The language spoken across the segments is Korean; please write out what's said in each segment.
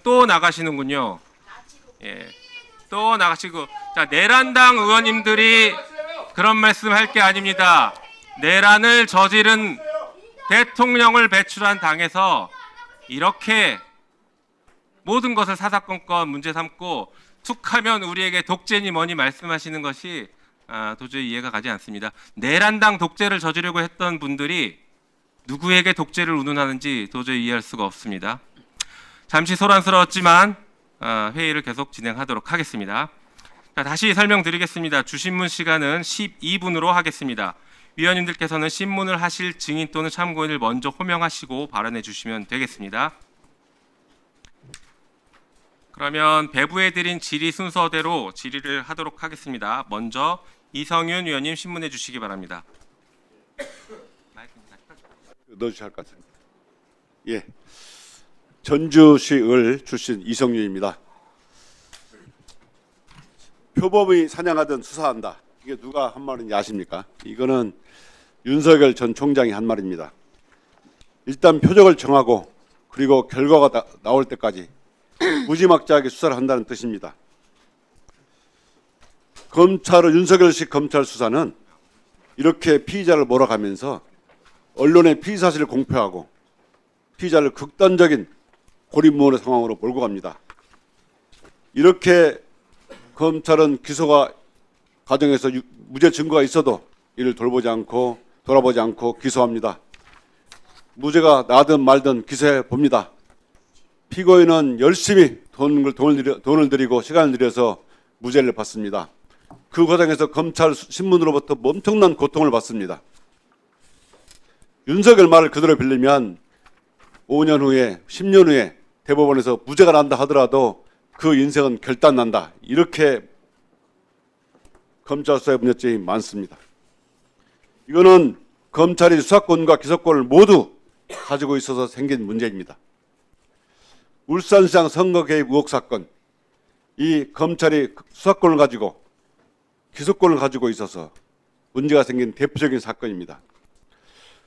또 나가시는군요. 예, 또 나가시고. 자, 내란당 의원님들이 그런 말씀할 게 아닙니다. 내란을 저지른 대통령을 배출한 당에서 이렇게 모든 것을 사사건건 문제 삼고 툭하면 우리에게 독재니 뭐니 말씀하시는 것이 도저히 이해가 가지 않습니다. 내란당 독재를 저지르려고 했던 분들이 누구에게 독재를 운운하는지 도저히 이해할 수가 없습니다. 잠시 소란스러웠지만 회의를 계속 진행하도록 하겠습니다. 자, 다시 설명드리겠습니다. 주신문 시간은 12분으로 하겠습니다. 위원님들께서는 신문을 하실 증인 또는 참고인을 먼저 호명하시고 발언해 주시면 되겠습니다. 그러면 배부해드린 질의 순서대로 질의를 하도록 하겠습니다. 먼저 이성윤 위원님 신문해 주시기 바랍니다. 넣어주셔야 할 것 같습니다. 예, 전주시을 출신 이성윤입니다. 표범이 사냥하든 수사한다. 이게 누가 한 말인지 아십니까? 이거는 윤석열 전 총장이 한 말입니다. 일단 표적을 정하고 그리고 결과가 나올 때까지 무지막지하게 수사를 한다는 뜻입니다. 윤석열식 검찰 수사는 이렇게 피의자를 몰아가면서 언론에 피의 사실을 공표하고 피의자를 극단적인 고립무원의 상황으로 몰고 갑니다. 이렇게 검찰은 기소가 과정에서 무죄 증거가 있어도 이를 돌아보지 않고 기소합니다. 무죄가 나든 말든 기소해 봅니다. 피고인은 열심히 돈을 들이고 시간을 들여서 무죄를 받습니다. 그 과정에서 검찰 신문으로부터 엄청난 고통을 받습니다. 윤석열 말을 그대로 빌리면 5년 후에 10년 후에 대법원에서 무죄가 난다 하더라도 그 인생은 결단난다. 이렇게 검찰 수사의 문제점이 많습니다. 이거는 검찰이 수사권과 기소권을 모두 가지고 있어서 생긴 문제입니다. 울산시장 선거 개입 의혹 사건, 이 검찰이 수사권을 가지고 기소권을 가지고 있어서 문제가 생긴 대표적인 사건입니다.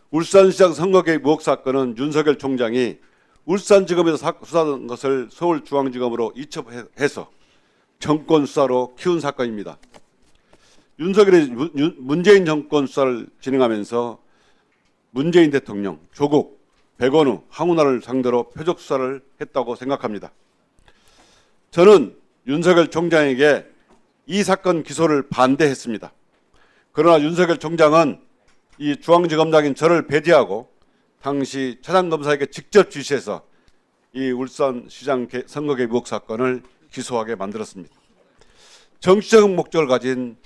울산시장 선거 개입 의혹 사건은 윤석열 총장이 울산지검에서 수사하던 것을 서울중앙지검으로 이첩해서 정권 수사로 키운 사건입니다. 윤석열이 문재인 정권 수사를 진행하면서 문재인 대통령, 조국, 백원우, 황운하를 상대로 표적 수사를 했다고 생각합니다. 저는 윤석열 총장에게 이 사건 기소를 반대했습니다. 그러나 윤석열 총장은 이 중앙지검장인 저를 배제하고 당시 차장검사에게 직접 지시해서 이 울산시장 선거 개입 의혹 사건을 기소하게 만들었습니다. 정치적 목적을 가진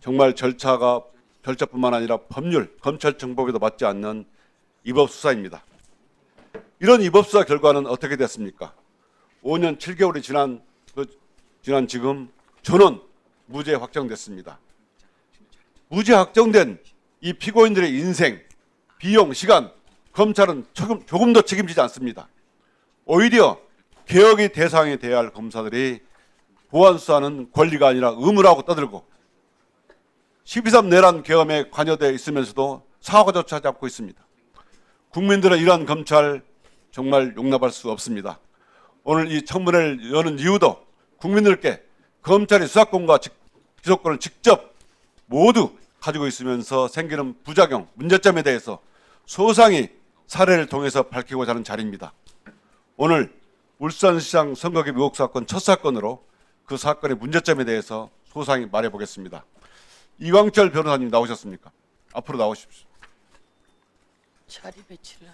정말 절차뿐만 아니라 법률, 검찰청법에도 맞지 않는 위법수사입니다. 이런 위법수사 결과는 어떻게 됐습니까? 5년 7개월이 지난 지금 전원 무죄 확정됐습니다. 무죄 확정된 이 피고인들의 인생, 비용, 시간, 검찰은 조금도 책임지지 않습니다. 오히려 개혁의 대상이 돼야 할 검사들이 보안 수사는 권리가 아니라 의무라고 떠들고 12.3 내란 계엄에 관여되어 있으면서도 사과조차 하지 않고 있습니다. 국민들은 이러한 검찰 정말 용납할 수 없습니다. 오늘 이 청문회를 여는 이유도 국민들께 검찰이 수사권과 기소권을 직접 모두 가지고 있으면서 생기는 부작용, 문제점에 대해서 소상히 사례를 통해서 밝히고자 하는 자리입니다. 오늘 울산시장 선거 개입 의혹 사건 첫 사건으로 그 사건의 문제점에 대해서 소상히 말해보겠습니다. 이광철 변호사님 나오셨습니까? 앞으로 나오십시오. 자리 배치를